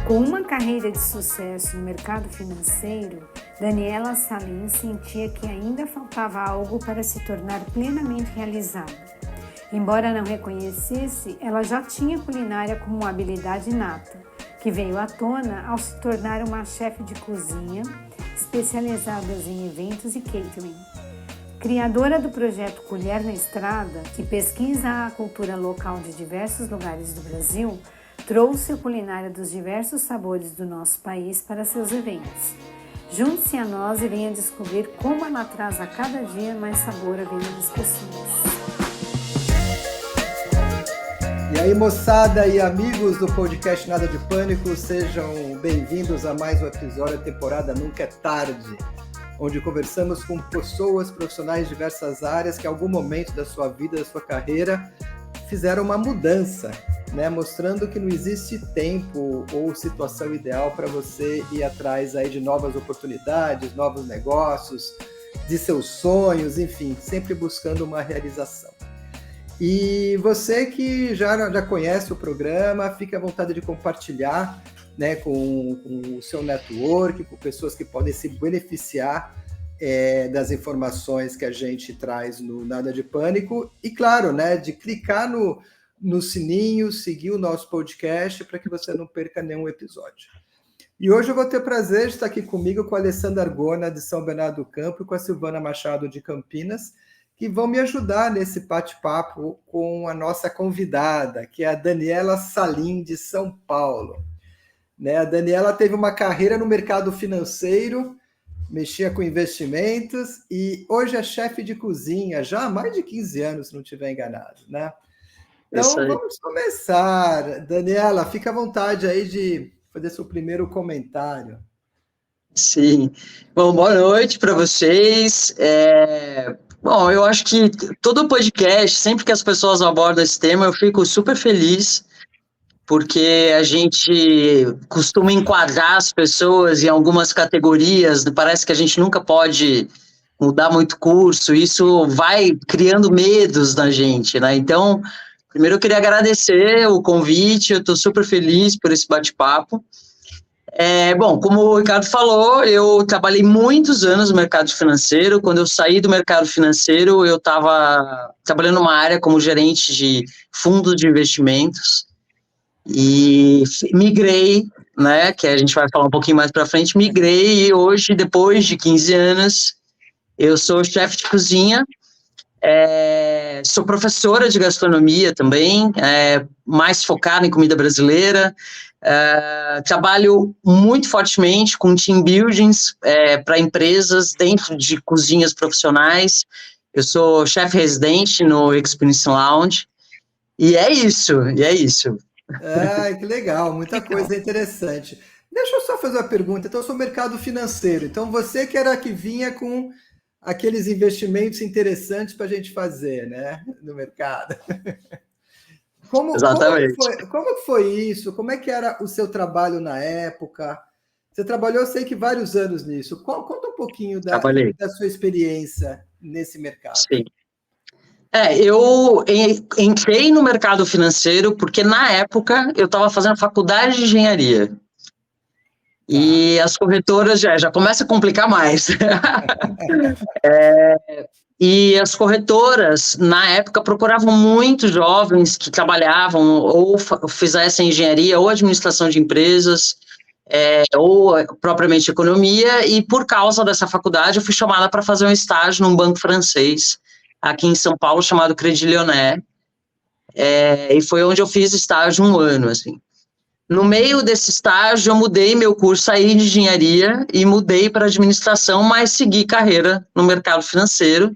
Com uma carreira de sucesso no mercado financeiro, Daniela Salim sentia que ainda faltava algo para se tornar plenamente realizada. Embora não reconhecesse, ela já tinha culinária como uma habilidade inata, que veio à tona ao se tornar uma chefe de cozinha especializada em eventos e catering. Criadora do projeto Colher na Estrada, que pesquisa a cultura local de diversos lugares do Brasil, trouxe a culinária dos diversos sabores do nosso país para seus eventos. Junte-se a nós e venha descobrir como ela traz a cada dia mais sabor à vida das pessoas. E aí, moçada e amigos do podcast Nada de Pânico, sejam bem-vindos a mais um episódio da temporada Nunca é Tarde, onde conversamos com pessoas profissionais de diversas áreas que em algum momento da sua vida, da sua carreira, fizeram uma mudança, né? Mostrando que não existe tempo ou situação ideal para você ir atrás aí de novas oportunidades, novos negócios, de seus sonhos, enfim, sempre buscando uma realização. E você que já conhece o programa, fique à vontade de compartilhar, né, com o seu network, com pessoas que podem se beneficiar das informações que a gente traz no Nada de Pânico. E claro, né, de clicar no sininho, seguir o nosso podcast para que você não perca nenhum episódio. E hoje eu vou ter o prazer de estar aqui comigo com a Alessandra Argona, de São Bernardo do Campo, e com a Silvana Machado, de Campinas, que vão me ajudar nesse bate-papo com a nossa convidada, que é a Daniela Salim, de São Paulo. Né? A Daniela teve uma carreira no mercado financeiro, mexia com investimentos e hoje é chefe de cozinha, já há mais de 15 anos, se não estiver enganado, né? Então, vamos começar. Daniela, fica à vontade aí de fazer seu primeiro comentário. Sim. Bom, boa noite para vocês. Bom, eu acho que todo podcast, sempre que as pessoas abordam esse tema, eu fico super feliz, porque a gente costuma enquadrar as pessoas em algumas categorias, parece que a gente nunca pode mudar muito curso, isso vai criando medos na gente, né? Então, primeiro eu queria agradecer o convite, eu estou super feliz por esse bate-papo. Bom, como o Ricardo falou, eu trabalhei muitos anos no mercado financeiro. Quando eu saí do mercado financeiro, eu estava trabalhando numa área como gerente de fundos de investimentos e migrei, né, que a gente vai falar um pouquinho mais para frente, migrei e hoje, depois de 15 anos, eu sou chefe de cozinha, sou professora de gastronomia também, mais focada em comida brasileira. Trabalho muito fortemente com team buildings para empresas dentro de cozinhas profissionais. Eu sou chefe residente no Experience Lounge e é isso. Que legal, muita coisa interessante. Deixa eu só fazer uma pergunta. Então, eu sou mercado financeiro. Então, você que vinha com aqueles investimentos interessantes para a gente fazer, né, no mercado. Exatamente. Como foi isso? Como é que era o seu trabalho na época? Você trabalhou, eu sei que vários anos nisso. Conta um pouquinho da sua experiência nesse mercado. Sim. Eu entrei no mercado financeiro porque, na época, eu estava fazendo faculdade de engenharia. E as corretoras já começa a complicar mais. E as corretoras, na época, procuravam muito jovens que trabalhavam ou fizessem engenharia ou administração de empresas, ou propriamente economia, e por causa dessa faculdade eu fui chamada para fazer um estágio num banco francês, aqui em São Paulo, chamado Crédit Lyonnais, e foi onde eu fiz estágio 1 ano, assim. No meio desse estágio, eu mudei meu curso, saí de engenharia e mudei para administração, mas segui carreira no mercado financeiro.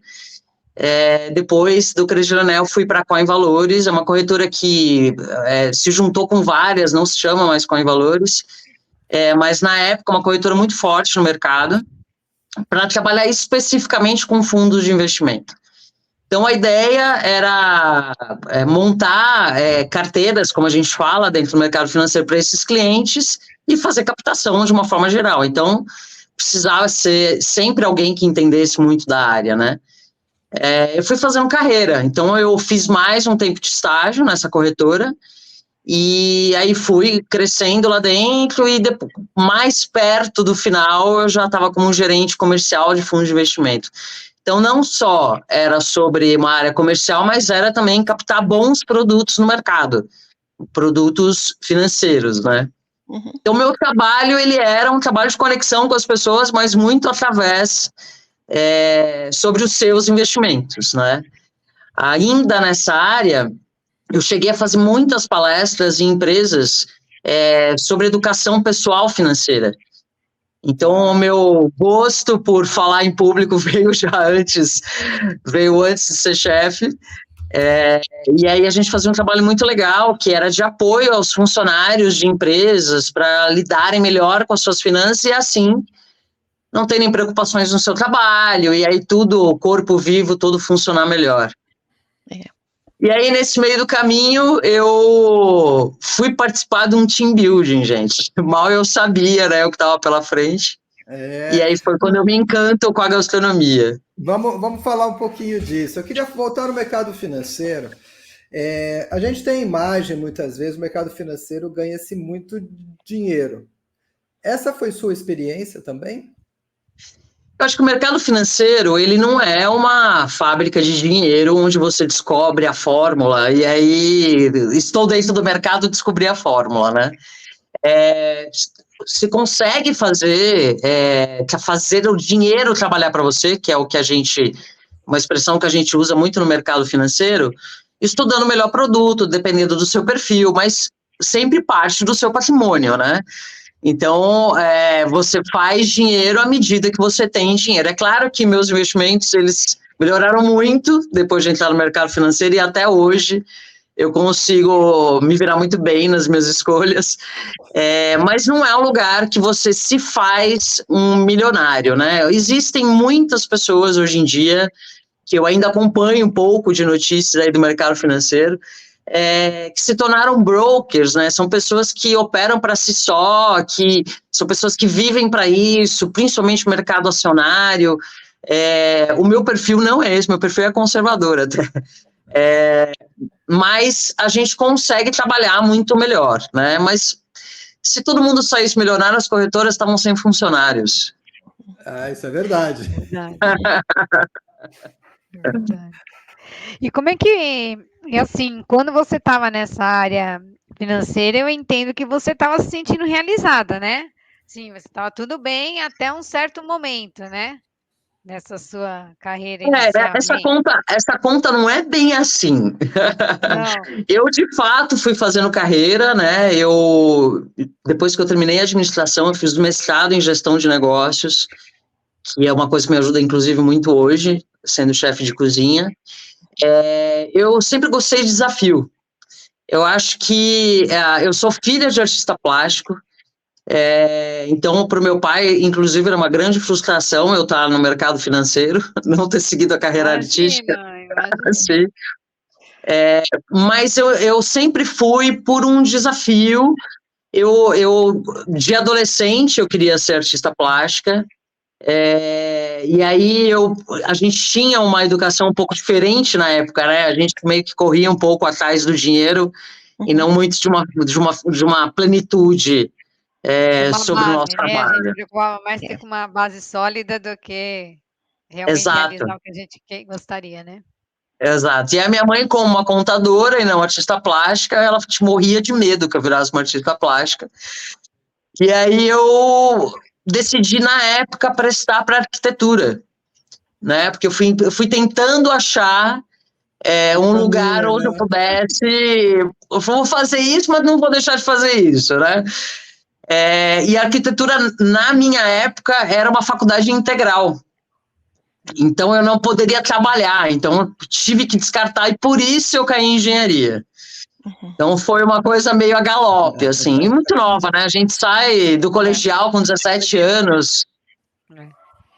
Depois do Crédit Lyonnais, eu fui para a Coin Valores, é uma corretora que se juntou com várias, não se chama mais Coin Valores, mas na época uma corretora muito forte no mercado, para trabalhar especificamente com fundos de investimento. Então, a ideia era montar carteiras, como a gente fala, dentro do mercado financeiro para esses clientes e fazer captação de uma forma geral. Então, precisava ser sempre alguém que entendesse muito da área, né? Eu fui fazendo carreira, então eu fiz mais um tempo de estágio nessa corretora E aí fui crescendo lá dentro e depois, mais perto do final eu já estava como gerente comercial de fundo de investimento. Então não só era sobre uma área comercial, mas era também captar bons produtos no mercado, produtos financeiros, né? Uhum. Então meu trabalho, ele era um trabalho de conexão com as pessoas, mas muito através sobre os seus investimentos, né? Ainda nessa área, eu cheguei a fazer muitas palestras em empresas sobre educação pessoal financeira. Então, o meu gosto por falar em público veio antes de ser chefe. E aí a gente fazia um trabalho muito legal, que era de apoio aos funcionários de empresas para lidarem melhor com as suas finanças e assim não terem preocupações no seu trabalho, e aí tudo, o corpo vivo, tudo funcionar melhor. E aí, nesse meio do caminho, eu fui participar de um team building, gente. Mal eu sabia, né, o que estava pela frente. E aí foi quando eu me encanto com a gastronomia. Vamos falar um pouquinho disso. Eu queria voltar no mercado financeiro. A gente tem imagem, muitas vezes, o mercado financeiro ganha-se muito dinheiro. Essa foi sua experiência também? Eu acho que o mercado financeiro, ele não é uma fábrica de dinheiro onde você descobre a fórmula e aí estou dentro do mercado e descobri a fórmula, né? Se consegue fazer o dinheiro trabalhar para você, que é o que uma expressão que a gente usa muito no mercado financeiro, estudando o melhor produto, dependendo do seu perfil, mas sempre parte do seu patrimônio, né? Então, você faz dinheiro à medida que você tem dinheiro. É claro que meus investimentos, eles melhoraram muito depois de entrar no mercado financeiro e até hoje eu consigo me virar muito bem nas minhas escolhas, mas não é um lugar que você se faz um milionário, né? Existem muitas pessoas hoje em dia, que eu ainda acompanho um pouco de notícias aí do mercado financeiro, que se tornaram brokers, né? São pessoas que operam para si só, que são pessoas que vivem para isso, principalmente o mercado acionário. O meu perfil não é esse, meu perfil é conservador até. Mas a gente consegue trabalhar muito melhor, né? Mas se todo mundo saísse milionário, as corretoras estavam sem funcionários. Isso é verdade. Verdade. E como é que, assim, quando você estava nessa área financeira, eu entendo que você estava se sentindo realizada, né? Sim, você estava tudo bem até um certo momento, né? Nessa sua carreira inicial. Essa conta não é bem assim. Não. Eu, de fato, fui fazendo carreira, né? Depois que eu terminei a administração, eu fiz mestrado em gestão de negócios, que é uma coisa que me ajuda, inclusive, muito hoje, sendo chefe de cozinha. Eu sempre gostei de desafio. Eu acho que eu sou filha de artista plástico, então para o meu pai, inclusive, era uma grande frustração eu estar no mercado financeiro, não ter seguido a carreira artística. Sim. Mas eu sempre fui por um desafio. De adolescente, eu queria ser artista plástica. E aí a gente tinha uma educação um pouco diferente na época, né? A gente meio que corria um pouco atrás do dinheiro e não muito de uma plenitude sobre o nosso trabalho. A gente preocupava mais ter uma base sólida do que realmente realizar o que a gente gostaria, né? Exato. E a minha mãe, como uma contadora e não artista plástica, ela morria de medo que eu virasse uma artista plástica. E aí eu decidi, na época, prestar para arquitetura, né? Porque eu fui tentando achar um lugar onde eu pudesse... Eu vou fazer isso, mas não vou deixar de fazer isso, né? E a arquitetura, na minha época, era uma faculdade integral. Então, eu não poderia trabalhar. Então, eu tive que descartar e, por isso, eu caí em engenharia. Então, foi uma coisa meio a galope, assim, e muito nova, né? A gente sai do colegial com 17 anos.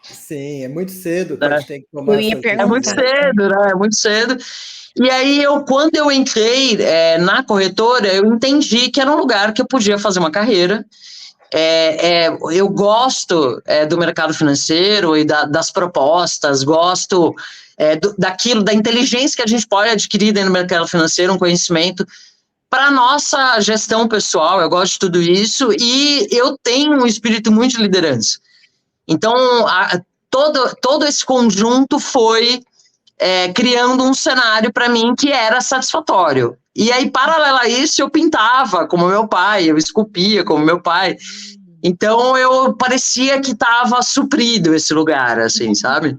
Sim, é muito cedo para a gente ter que tomar É muito cedo, né? É muito cedo. E aí, quando eu entrei na corretora, eu entendi que era um lugar que eu podia fazer uma carreira. Eu gosto do mercado financeiro e das propostas, gosto da inteligência que a gente pode adquirir dentro do mercado financeiro, um conhecimento. para nossa gestão pessoal, eu gosto de tudo isso, e eu tenho um espírito muito de liderança. Então, todo esse conjunto foi criando um cenário para mim que era satisfatório. E aí, paralelo a isso, eu pintava como meu pai, eu esculpia como meu pai. Então, eu parecia que estava suprido esse lugar, assim, sabe?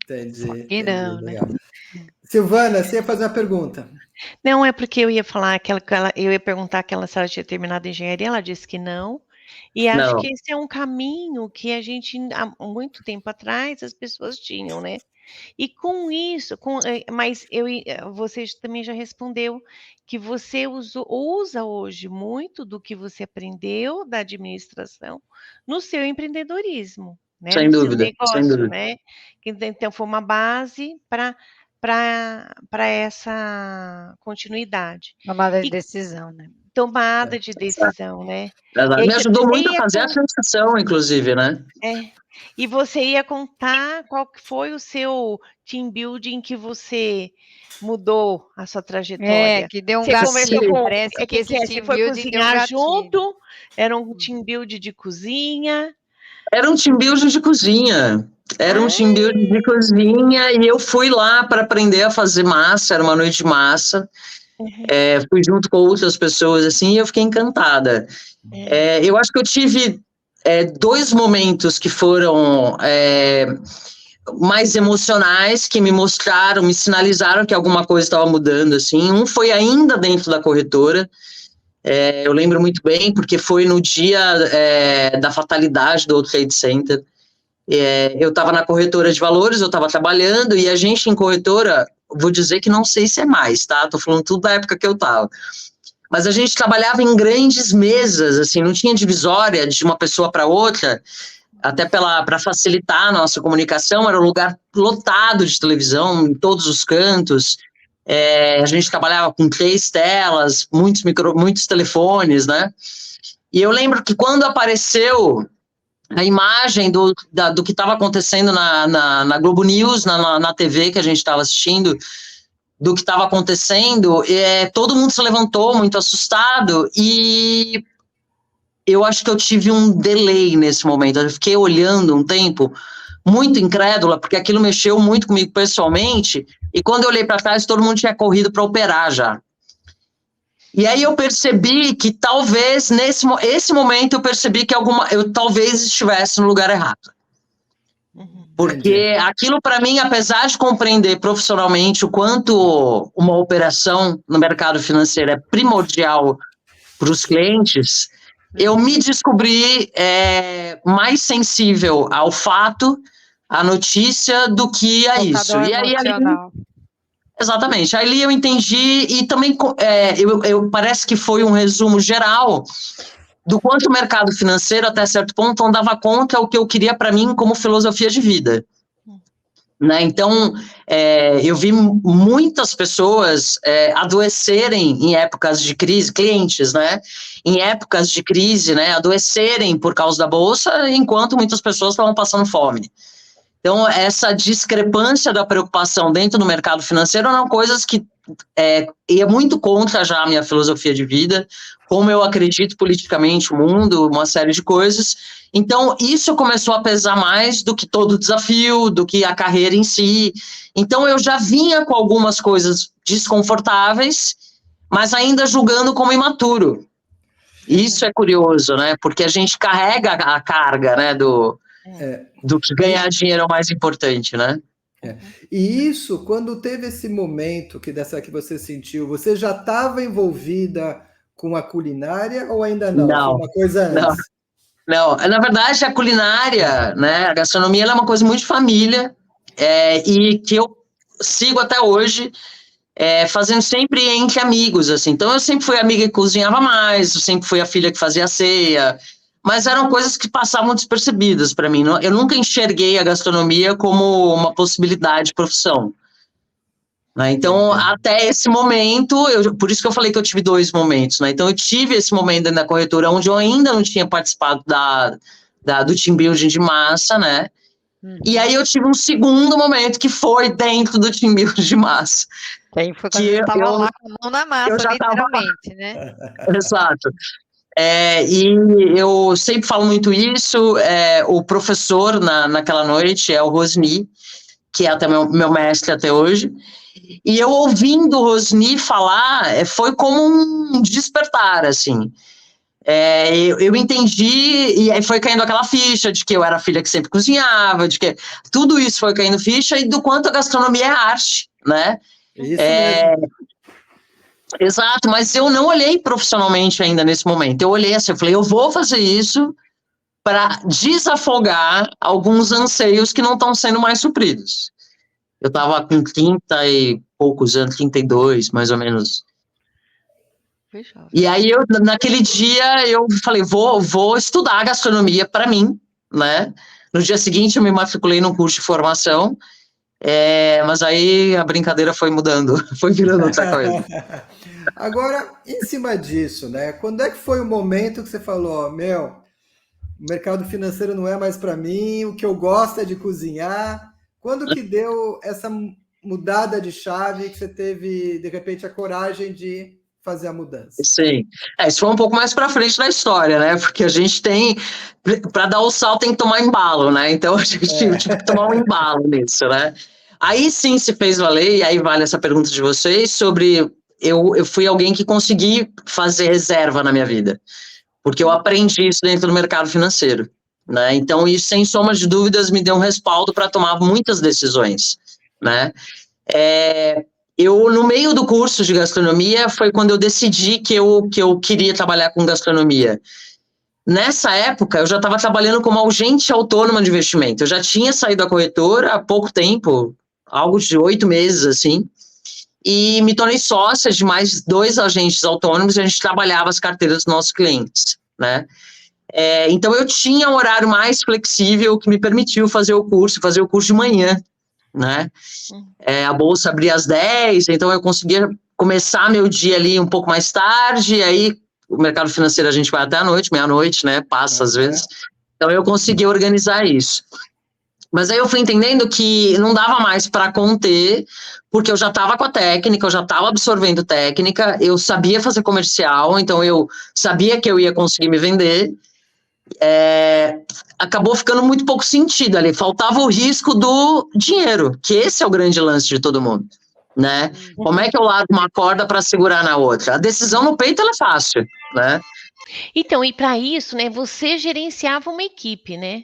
Entendi. Que não, né? Silvana, você ia fazer uma pergunta. Não, é porque eu ia falar eu ia perguntar se ela tinha terminado a engenharia, ela disse que não. E acho que esse é um caminho que a gente, há muito tempo atrás, as pessoas tinham, né? E com isso, mas você também já respondeu que você usa hoje muito do que você aprendeu da administração no seu empreendedorismo, né? Sem dúvida, seu negócio, sem dúvida. né? Então foi uma base para essa continuidade. Tomada de decisão, né? Tomada de decisão, né? Me ajudou muito a fazer a transição, inclusive, né? E você ia contar qual que foi o seu team building que você mudou a sua trajetória. Que deu um gatilho. Parece que esse você team foi building cozinhar junto? Era um team building de cozinha? Era um team building de cozinha. Era um team building de cozinha e eu fui lá para aprender a fazer massa, era uma noite de massa. Fui junto com outras pessoas, assim, e eu fiquei encantada. Eu acho que eu tive 2 momentos que foram mais emocionais, que me mostraram, me sinalizaram que alguma coisa estava mudando, assim. Um foi ainda dentro da corretora. Eu lembro muito bem, porque foi no dia da fatalidade do World Trade Center. Eu estava na corretora de valores, eu estava trabalhando, e a gente em corretora, vou dizer que não sei se é mais, tá? Tô falando tudo da época que eu estava. Mas a gente trabalhava em grandes mesas, assim, não tinha divisória de uma pessoa para outra, até para facilitar a nossa comunicação, era um lugar lotado de televisão, em todos os cantos. A gente trabalhava com 3 telas, muitos telefones, né? E eu lembro que quando apareceu a imagem do que estava acontecendo na Globo News, na TV que a gente estava assistindo, do que estava acontecendo, todo mundo se levantou muito assustado, e eu acho que eu tive um delay nesse momento. Eu fiquei olhando um tempo, muito incrédula, porque aquilo mexeu muito comigo pessoalmente, e quando eu olhei para trás, todo mundo tinha corrido para operar já. E aí eu percebi que talvez, esse momento, eu percebi que eu talvez estivesse no lugar errado. Porque aquilo, para mim, apesar de compreender profissionalmente o quanto uma operação no mercado financeiro é primordial para os clientes, eu me descobri mais sensível ao fato, à notícia, do que a isso. E aí, exatamente. Ali eu entendi, e também parece que foi um resumo geral do quanto o mercado financeiro, até certo ponto, não dava conta o que eu queria para mim como filosofia de vida. Né? Então, eu vi muitas pessoas adoecerem em épocas de crise, clientes, né? Em épocas de crise, né? Adoecerem por causa da bolsa, enquanto muitas pessoas estavam passando fome. Então, essa discrepância da preocupação dentro do mercado financeiro eram coisas que ia muito contra já a minha filosofia de vida, como eu acredito politicamente o mundo, uma série de coisas. Então, isso começou a pesar mais do que todo o desafio, do que a carreira em si. Então, eu já vinha com algumas coisas desconfortáveis, mas ainda julgando como imaturo. Isso é curioso, né? Porque a gente carrega a carga, né, do que ganhar dinheiro é o mais importante, né? E isso, quando teve esse momento que você sentiu, você já estava envolvida com a culinária ou ainda não? Não, foi uma coisa antes? Não, na verdade a culinária, né, a gastronomia, ela é uma coisa muito de família, e que eu sigo até hoje, fazendo sempre entre amigos, assim. Então eu sempre fui a amiga que cozinhava mais, eu sempre fui a filha que fazia a ceia, mas eram coisas que passavam despercebidas para mim. Eu nunca enxerguei a gastronomia como uma possibilidade de profissão. Né? Então, até esse momento, por isso que eu falei que eu tive 2 momentos. Né? Então, eu tive esse momento dentro da corretora, onde eu ainda não tinha participado do team building de massa, né? E aí eu tive um segundo momento, que foi dentro do team building de massa. Que aí foi quando eu estava lá com a mão na massa, literalmente, né? Exato. E eu sempre falo muito isso, o professor naquela noite é o Rosni, que é até meu mestre até hoje, e eu ouvindo o Rosni falar, foi como um despertar, assim. Eu entendi, e aí foi caindo aquela ficha de que eu era a filha que sempre cozinhava, de que tudo isso foi caindo ficha, e do quanto a gastronomia é arte, né? Isso mesmo. Exato, mas eu não olhei profissionalmente ainda nesse momento. Eu olhei assim, eu falei, eu vou fazer isso para desafogar alguns anseios que não estão sendo mais supridos. Eu estava com 30 e poucos anos, 32, mais ou menos. E aí, naquele dia, eu falei, vou estudar gastronomia para mim, né? No dia seguinte, eu me matriculei num curso de formação, mas aí a brincadeira foi mudando, foi virando outra coisa. Agora, em cima disso, né? Quando é que foi o momento que você falou, o mercado financeiro não é mais para mim, o que eu gosto é de cozinhar? Quando que deu essa mudada de chave que você teve, de repente, a coragem de fazer a mudança? Sim, isso foi um pouco mais para frente da história, né? Porque a gente para dar o salto tem que tomar embalo, né? Então a gente tive que tomar um embalo nisso, né? Aí sim se fez valer, e aí vale essa pergunta de vocês sobre... Eu fui alguém que consegui fazer reserva na minha vida, porque eu aprendi isso dentro do mercado financeiro, né? Então, isso, sem sombra de dúvidas, me deu um respaldo para tomar muitas decisões, né? No meio do curso de gastronomia, foi quando eu decidi que eu queria trabalhar com gastronomia. Nessa época, eu já estava trabalhando como agente autônoma de investimento. Eu já tinha saído da corretora há pouco tempo, algo de 8 meses, assim, e me tornei sócia de mais 2 agentes autônomos, e a gente trabalhava as carteiras dos nossos clientes, né? Então, eu tinha um horário mais flexível que me permitiu fazer o curso de manhã, né? A bolsa abria às 10, então eu conseguia começar meu dia ali um pouco mais tarde, e aí o mercado financeiro a gente vai até a noite, meia-noite, né? Passa às vezes. Então, eu consegui organizar isso. Mas aí eu fui entendendo que não dava mais para conter, porque eu já estava com a técnica, eu já estava absorvendo técnica, eu sabia fazer comercial, então eu sabia que eu ia conseguir me vender. Acabou ficando muito pouco sentido ali, faltava o risco do dinheiro, que esse é o grande lance de todo mundo, né? Como é que eu largo uma corda para segurar na outra? A decisão no peito ela é fácil, né? Então, e para isso, né, você gerenciava uma equipe, né?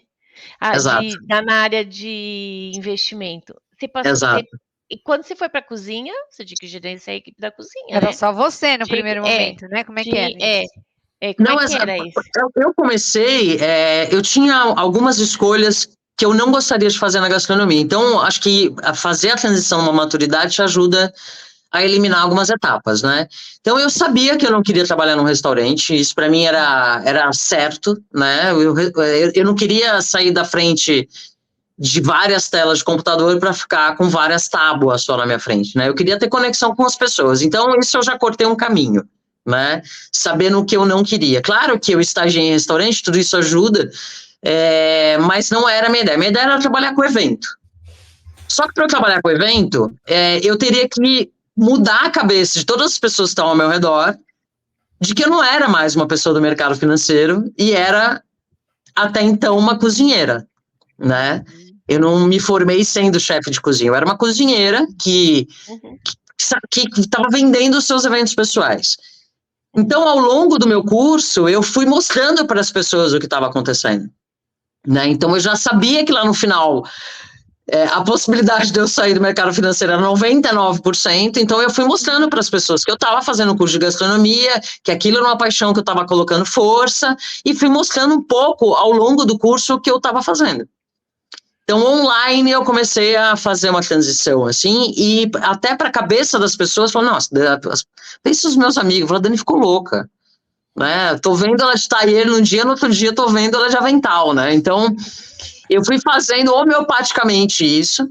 Exato. Na área de investimento. Exato. E quando você foi para a cozinha, você tinha que gerenciar a equipe da cozinha, Era né? só você no primeiro momento, né? Como é que era? Como é que era isso? Eu comecei, eu tinha algumas escolhas que eu não gostaria de fazer na gastronomia. Então, acho que fazer a transição numa maturidade te ajuda a eliminar algumas etapas, né? Então, eu sabia que eu não queria trabalhar num restaurante, isso para mim era certo, né? Eu não queria sair da frente de várias telas de computador para ficar com várias tábuas só na minha frente, né? Eu queria ter conexão com as pessoas. Então, isso eu já cortei um caminho, né? Sabendo o que eu não queria. Claro que eu estagiei em restaurante, tudo isso ajuda, mas não era a minha ideia. Minha ideia era trabalhar com evento. Só que para eu trabalhar com evento, eu teria que mudar a cabeça de todas as pessoas que estão ao meu redor, de que eu não era mais uma pessoa do mercado financeiro e era, até então, uma cozinheira, né? Eu não me formei sendo chefe de cozinha, eu era uma cozinheira que estava vendendo os seus eventos pessoais. Então, ao longo do meu curso, eu fui mostrando para as pessoas o que estava acontecendo, né? Então, eu já sabia que lá no final a possibilidade de eu sair do mercado financeiro era 99%, então eu fui mostrando para as pessoas que eu estava fazendo um curso de gastronomia, que aquilo era uma paixão que eu estava colocando força, e fui mostrando um pouco ao longo do curso o que eu estava fazendo. Então, online, eu comecei a fazer uma transição, assim, e até para a cabeça das pessoas, falando, nossa, pensa os meus amigos, a Dani ficou louca, né? Tô vendo ela de tailleur num dia, no outro dia tô vendo ela de avental, né? Então, eu fui fazendo homeopaticamente isso,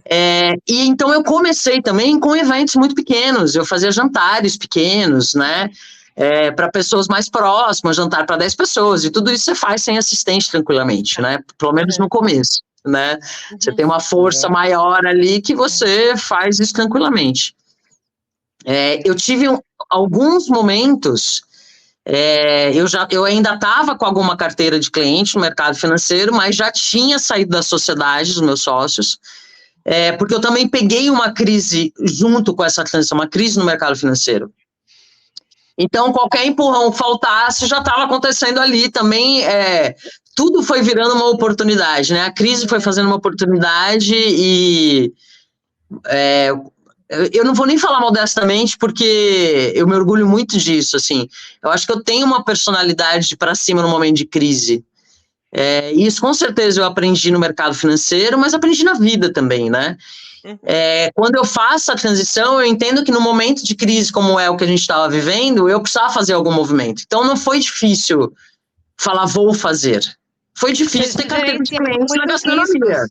e então eu comecei também com eventos muito pequenos, eu fazia jantares pequenos, né? Para pessoas mais próximas, jantar para 10 pessoas, e tudo isso você faz sem assistente tranquilamente, né? Pelo menos no começo, né? Você tem uma força maior ali que você faz isso tranquilamente. Eu tive alguns momentos, eu ainda estava com alguma carteira de cliente no mercado financeiro, mas já tinha saído da sociedade, dos meus sócios, porque eu também peguei uma crise junto com essa transição, uma crise no mercado financeiro. Então, qualquer empurrão que faltasse já estava acontecendo ali também. Tudo foi virando uma oportunidade, né? A crise foi fazendo uma oportunidade e eu não vou nem falar modestamente, porque eu me orgulho muito disso, assim. Eu acho que eu tenho uma personalidade para cima no momento de crise. Isso com certeza eu aprendi no mercado financeiro, mas aprendi na vida também, né? Quando eu faço a transição, eu entendo que no momento de crise como é o que a gente estava vivendo, eu precisava fazer algum movimento. Então não foi difícil falar vou fazer. Foi difícil ter carteira de clientes na gastronomia.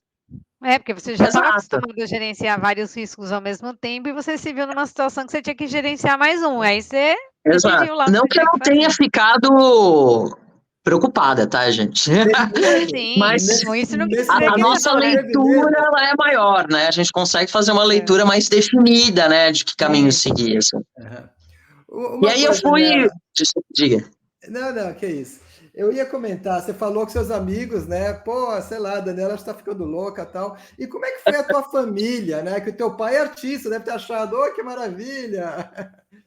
Porque você já estava acostumado a gerenciar vários riscos ao mesmo tempo e você se viu numa situação que você tinha que gerenciar mais um. Aí você decidiu lá. Não que eu não tenha ficado preocupada, tá, gente? Sim, mas isso não a nossa leitura ela é maior, né? A gente consegue fazer uma leitura mais definida, né? De que caminho seguir. Assim. E aí eu fui... Diga. Não, que isso. Eu ia comentar, você falou com seus amigos, né? Pô, sei lá, a Daniela está ficando louca e tal. E como é que foi a tua família, né? Que o teu pai é artista, deve ter achado, que maravilha.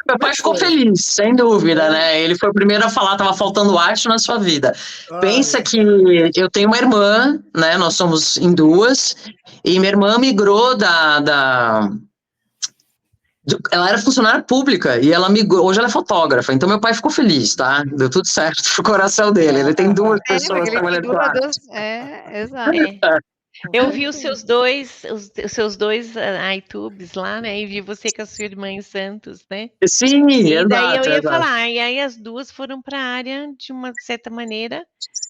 Meu pai ficou feliz, sem dúvida, né? Ele foi o primeiro a falar, estava faltando arte na sua vida. Pensa que eu tenho uma irmã, né? Nós somos em duas, e minha irmã migrou ela era funcionária pública e ela migrou, hoje ela é fotógrafa, então meu pai ficou feliz, tá? Deu tudo certo pro coração dele, ele tem duas pessoas trabalhando com arte. Exato. Eu vi os seus dois iTubes lá, né? E vi você com a sua irmã em Santos, né? Sim, e daí eu ia falar, e aí as duas foram para a área de uma certa maneira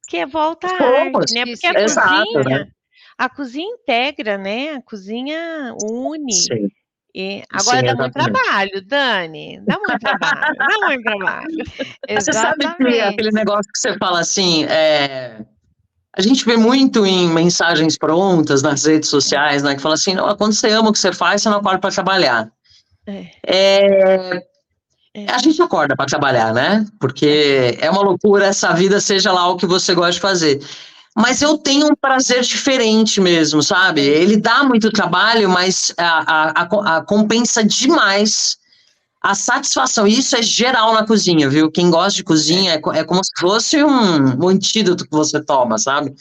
que é volta à arte, né? Porque a cozinha integra, né? A cozinha une. Sim. E agora dá muito trabalho, Dani. Dá muito trabalho. Você sabe que aquele negócio que você fala assim, a gente vê muito em mensagens prontas nas redes sociais, né? Que fala assim, quando você ama o que você faz, você não acorda para trabalhar. A gente acorda para trabalhar, né? Porque é uma loucura essa vida, seja lá o que você gosta de fazer. Mas eu tenho um prazer diferente mesmo, sabe? Ele dá muito trabalho, mas compensa demais a satisfação. Isso é geral na cozinha, viu? Quem gosta de cozinha é como se fosse um antídoto que você toma, sabe?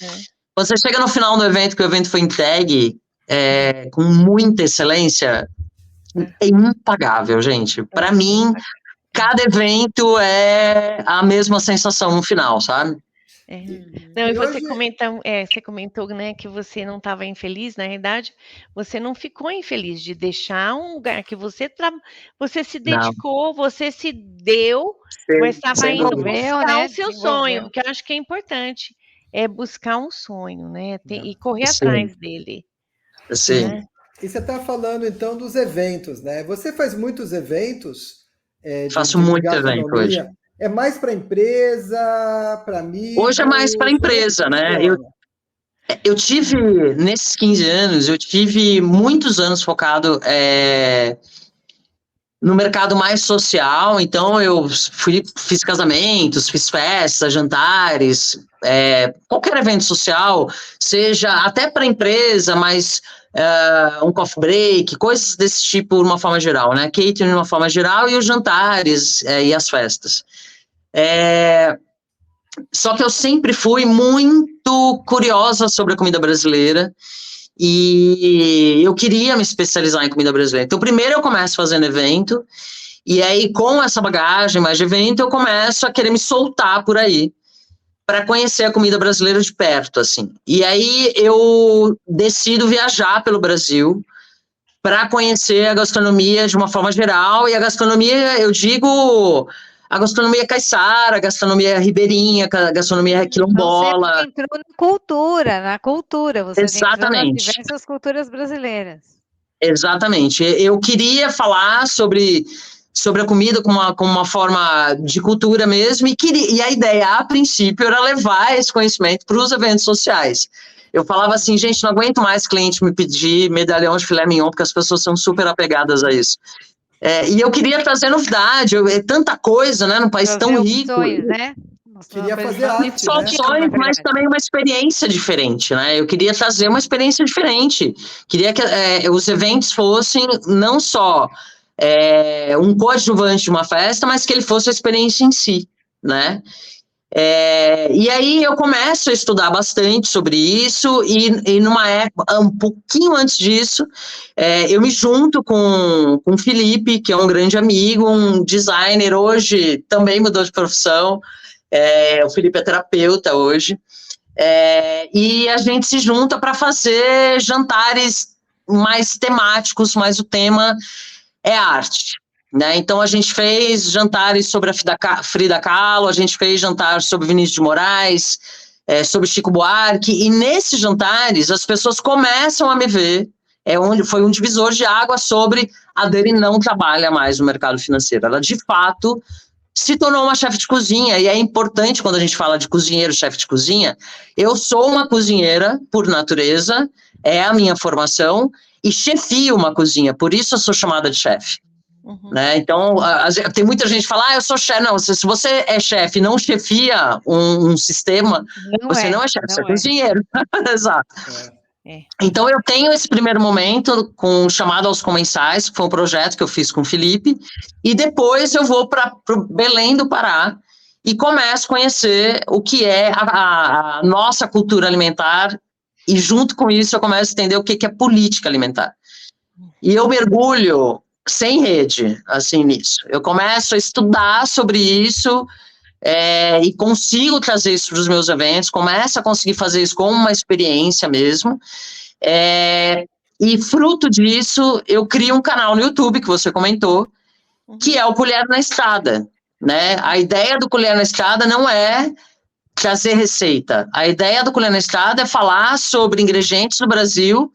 Quando você chega no final do evento, que o evento foi entregue com muita excelência, é impagável, gente. Para mim, cada evento é a mesma sensação no final, sabe? Não, e você comentou, né, que você não estava infeliz, na realidade, você não ficou infeliz de deixar um lugar que você se dedicou, você se deu, mas estava indo buscar o seu sonho, porque eu acho que é importante, buscar um sonho, né, e correr atrás dele. Sim. Né? E você está falando, então, dos eventos, né? Você faz muitos eventos? Faço muito evento hoje. É mais para empresa, para mim? Hoje é mais para empresa, né? Eu tive, nesses 15 anos, eu tive muitos anos focado no mercado mais social, então eu fiz casamentos, fiz festas, jantares, qualquer evento social, seja até para empresa, mas um coffee break, coisas desse tipo de uma forma geral, né? Catering de uma forma geral e os jantares e as festas. Só que eu sempre fui muito curiosa sobre a comida brasileira e eu queria me especializar em comida brasileira. Então, primeiro eu começo fazendo evento e aí, com essa bagagem mais de evento, eu começo a querer me soltar por aí para conhecer a comida brasileira de perto, assim. E aí eu decido viajar pelo Brasil para conhecer a gastronomia de uma forma geral, e a gastronomia, eu digo, a gastronomia caiçara, a gastronomia ribeirinha, a gastronomia quilombola. Você entrou na cultura, você entrou nas diversas culturas brasileiras. Exatamente. Eu queria falar sobre a comida com uma forma de cultura mesmo, e a ideia, a princípio, era levar esse conhecimento para os eventos sociais. Eu falava assim, gente, não aguento mais cliente me pedir medalhão de filé mignon, porque as pessoas são super apegadas a isso. E eu queria trazer novidade, tanta coisa, né, num país tão rico. Opções, né? Queria fazer arte, Só né? opções, mas também uma experiência diferente, né? Eu queria trazer uma experiência diferente. Queria que os eventos fossem não só um coadjuvante de uma festa, mas que ele fosse a experiência em si, né? E aí eu começo a estudar bastante sobre isso e numa época, um pouquinho antes disso, eu me junto com o Felipe, que é um grande amigo, um designer, hoje também mudou de profissão, o Felipe é terapeuta hoje, e a gente se junta para fazer jantares mais temáticos, mas o tema é arte. Né? Então, a gente fez jantares sobre a Frida Kahlo, a gente fez jantares sobre Vinícius de Moraes, sobre Chico Buarque, e nesses jantares as pessoas começam a me ver, foi um divisor de água sobre a Dani não trabalha mais no mercado financeiro, ela de fato se tornou uma chefe de cozinha, e é importante quando a gente fala de cozinheiro, chefe de cozinha, eu sou uma cozinheira por natureza, é a minha formação, e chefio uma cozinha, por isso eu sou chamada de chefe. Né? Então, tem muita gente que fala, eu sou chefe. Não, se você é chefe e não chefia um sistema, você não é chefe, você é cozinheiro. Exato. Então, eu tenho esse primeiro momento com o Chamado aos Comensais, que foi um projeto que eu fiz com o Felipe, e depois eu vou para Belém do Pará e começo a conhecer o que é a nossa cultura alimentar, e junto com isso eu começo a entender o que é política alimentar. E eu mergulho sem rede, assim, nisso. Eu começo a estudar sobre isso e consigo trazer isso para os meus eventos, começo a conseguir fazer isso como uma experiência mesmo, e fruto disso, eu crio um canal no YouTube, que você comentou, que é o Colher na Estrada, né? A ideia do Colher na Estrada não é trazer receita, a ideia do Colher na Estrada é falar sobre ingredientes do Brasil,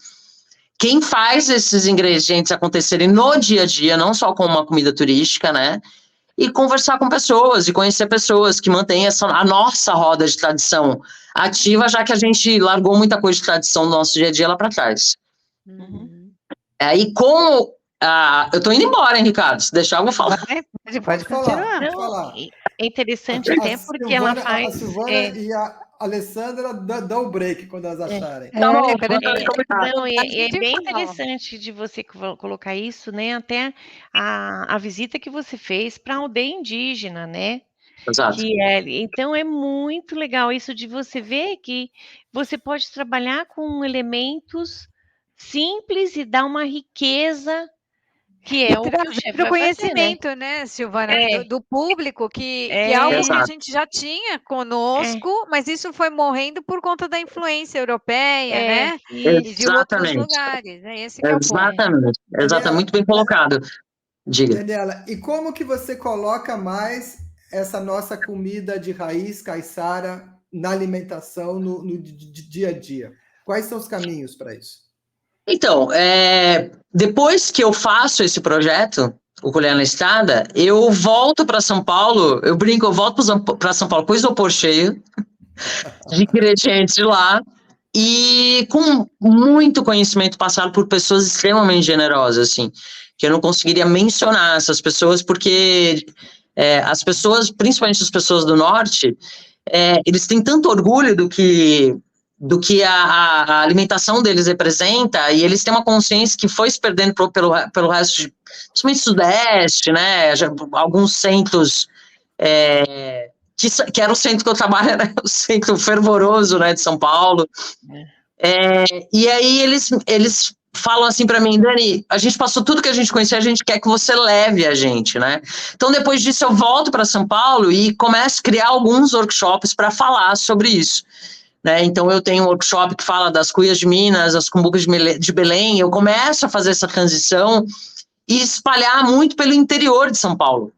quem faz esses ingredientes acontecerem no dia a dia, não só com uma comida turística, né? E conversar com pessoas, e conhecer pessoas que mantêm a nossa roda de tradição ativa, já que a gente largou muita coisa de tradição do nosso dia a dia lá para trás. E como... eu tô indo embora, hein, Ricardo? Se deixar, eu vou falar. Pode continuar. Falar. É interessante até porque ela faz... A Silvana e a Alessandra dão o break quando elas acharem. É bem interessante de você colocar isso, né? Até a visita que você fez para a aldeia indígena, né? Exato. Então é muito legal isso de você ver que você pode trabalhar com elementos simples e dar uma riqueza que é o que o chefe vai conhecimento, fazer, né, Silvana, do público, que é algo que a gente já tinha conosco, mas isso foi morrendo por conta da influência europeia, né, e de outros lugares. Esse que é o ponto. Exatamente, muito bem colocado. Diga. Daniela, e como que você coloca mais essa nossa comida de raiz caiçara na alimentação, no dia a dia? Quais são os caminhos para isso? Então, depois que eu faço esse projeto, o Colher na Estrada, eu volto para São Paulo, eu volto para São Paulo com o isopor cheio de ingredientes de lá, e com muito conhecimento passado por pessoas extremamente generosas, assim, que eu não conseguiria mencionar essas pessoas, porque as pessoas, principalmente as pessoas do Norte, eles têm tanto orgulho do que a alimentação deles representa, e eles têm uma consciência que foi se perdendo pelo resto, principalmente Sudeste, né, alguns centros, que era o centro que eu trabalho, era o centro fervoroso, né, de São Paulo, e aí eles falam assim para mim, Dani, a gente passou tudo que a gente conhecia, a gente quer que você leve a gente, né, então depois disso eu volto para São Paulo e começo a criar alguns workshops para falar sobre isso. Né, então eu tenho um workshop que fala das cuias de Minas, as cumbucas de Belém, eu começo a fazer essa transição e espalhar muito pelo interior de São Paulo,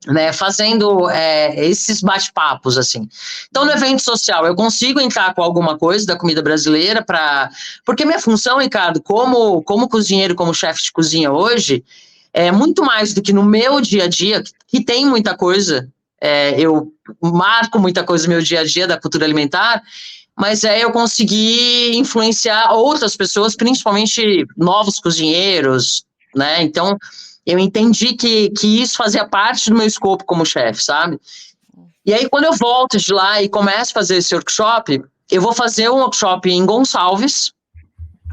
né, fazendo esses bate-papos, assim. Então no evento social eu consigo entrar com alguma coisa da comida brasileira, porque minha função, Ricardo, como cozinheiro, como chefe de cozinha hoje, é muito mais do que no meu dia a dia, que tem muita coisa, eu marco muita coisa no meu dia a dia da cultura alimentar, mas eu consegui influenciar outras pessoas, principalmente novos cozinheiros, né, então eu entendi que isso fazia parte do meu escopo como chefe, sabe? E aí, quando eu volto de lá e começo a fazer esse workshop, eu vou fazer um workshop em Gonçalves,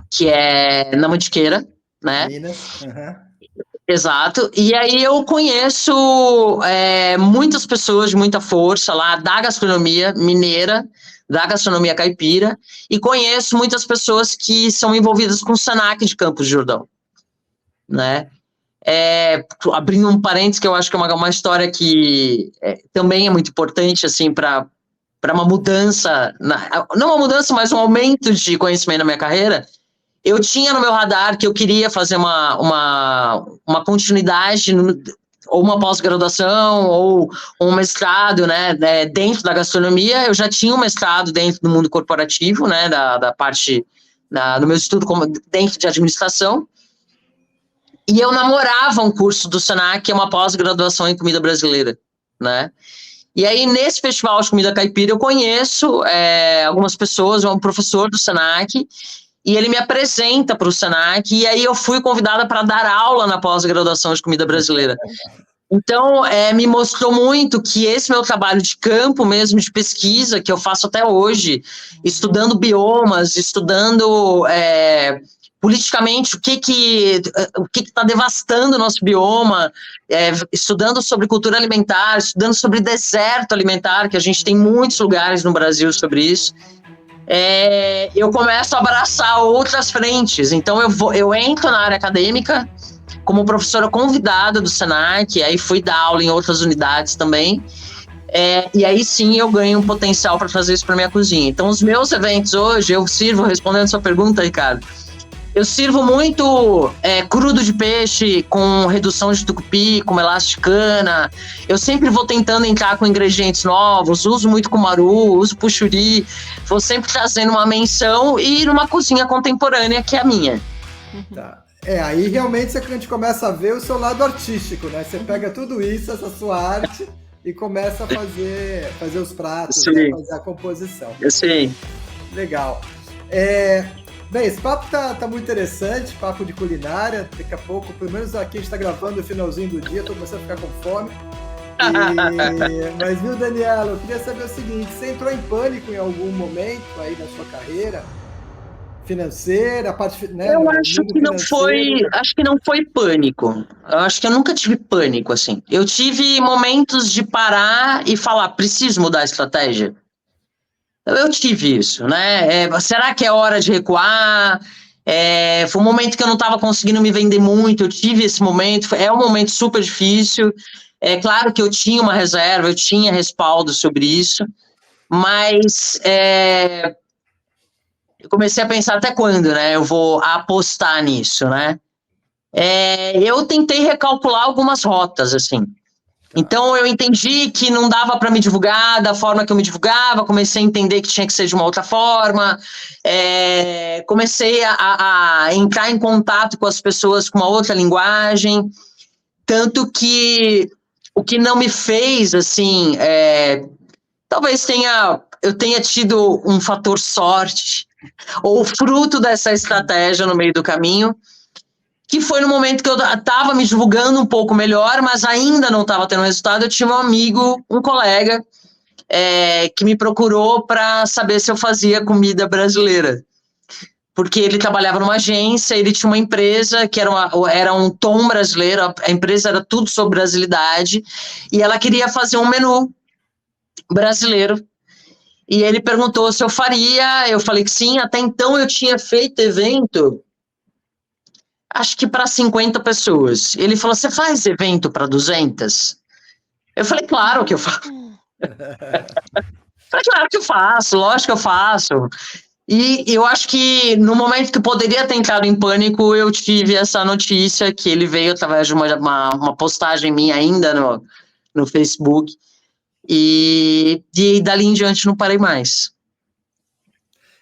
que é na Mantiqueira, né? Minas. Uhum. Exato. E aí eu conheço muitas pessoas de muita força lá da gastronomia mineira, da gastronomia caipira, e conheço muitas pessoas que são envolvidas com o Senac de Campos do Jordão, né? Abrindo um parênteses, que eu acho que é uma história que também é muito importante, assim, para uma mudança, não uma mudança, mas um aumento de conhecimento na minha carreira. Eu tinha no meu radar que eu queria fazer uma continuidade, ou uma pós-graduação, ou um mestrado, né, dentro da gastronomia. Eu já tinha um mestrado dentro do mundo corporativo, né, da parte do meu estudo dentro de administração. E eu namorava um curso do Senac, que é uma pós-graduação em comida brasileira, né? E aí, nesse festival de comida caipira, eu conheço algumas pessoas, um professor do Senac, e ele me apresenta para o Senac, e aí eu fui convidada para dar aula na pós-graduação de comida brasileira. Então, me mostrou muito que esse meu trabalho de campo mesmo, de pesquisa, que eu faço até hoje, estudando biomas, estudando politicamente o que está devastando o nosso bioma, estudando sobre cultura alimentar, estudando sobre deserto alimentar, que a gente tem muitos lugares no Brasil sobre isso. Eu começo a abraçar outras frentes. Então eu entro na área acadêmica como professora convidada do Senac, aí fui dar aula em outras unidades também, e aí sim eu ganho um potencial para fazer isso para minha cozinha. Então os meus eventos hoje, eu sirvo, respondendo a sua pergunta, Ricardo, eu sirvo muito crudo de peixe com redução de tucupi, com elasticana. Eu sempre vou tentando entrar com ingredientes novos, uso muito cumaru, uso puxuri, vou sempre trazendo uma menção e numa cozinha contemporânea que é a minha. Tá. Aí realmente a gente começa a ver o seu lado artístico, né? Você pega tudo isso, essa sua arte, e começa a fazer os pratos, né? Fazer a composição. Sim. Legal. Bem, esse papo tá muito interessante, papo de culinária. Daqui a pouco, pelo menos aqui a gente tá gravando no finalzinho do dia, tô começando a ficar com fome. Mas viu, Daniela, eu queria saber o seguinte, você entrou em pânico em algum momento aí na sua carreira financeira, a parte, né? Eu acho que não foi pânico. Eu acho que eu nunca tive pânico, assim. Eu tive momentos de parar e falar, preciso mudar a estratégia. Eu tive isso, né? Será que é hora de recuar? Foi um momento que eu não estava conseguindo me vender muito, eu tive esse momento, é um momento super difícil. É claro que eu tinha uma reserva, eu tinha respaldo sobre isso, mas eu comecei a pensar até quando, né? Eu vou apostar nisso, né? Eu tentei recalcular algumas rotas, assim. Então, eu entendi que não dava para me divulgar da forma que eu me divulgava, comecei a entender que tinha que ser de uma outra forma, comecei a entrar em contato com as pessoas com uma outra linguagem, tanto que o que não me fez, assim, talvez eu tenha tido um fator sorte, ou fruto dessa estratégia no meio do caminho, que foi no momento que eu estava me divulgando um pouco melhor, mas ainda não estava tendo resultado. Eu tinha um amigo, um colega, que me procurou para saber se eu fazia comida brasileira. Porque ele trabalhava numa agência, ele tinha uma empresa que era um tom brasileiro, a empresa era tudo sobre brasilidade, e ela queria fazer um menu brasileiro. E ele perguntou se eu faria, eu falei que sim. Até então eu tinha feito evento, acho que para 50 pessoas. Ele falou, você faz evento para 200? Eu falei, claro que eu faço. Falei, claro que eu faço, lógico que eu faço. E eu acho que no momento que eu poderia ter entrado em pânico, eu tive essa notícia que ele veio através de uma postagem minha ainda no Facebook. E dali em diante não parei mais.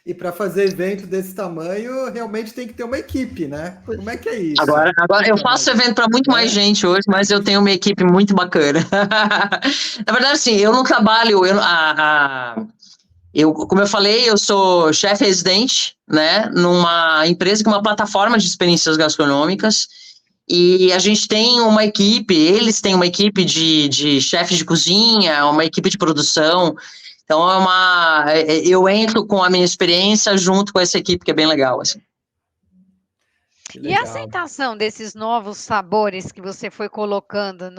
E para fazer evento desse tamanho, realmente tem que ter uma equipe, né? Como é que é isso? Agora eu faço evento para muito mais gente hoje, mas eu tenho uma equipe muito bacana. Na verdade, assim, eu não trabalho... como eu falei, eu sou chefe residente, né? Numa empresa que é uma plataforma de experiências gastronômicas. E a gente tem uma equipe, eles têm uma equipe de chefes de cozinha, uma equipe de produção. Então, eu entro com a minha experiência junto com essa equipe, que é bem legal, assim. E a aceitação desses novos sabores que você foi colocando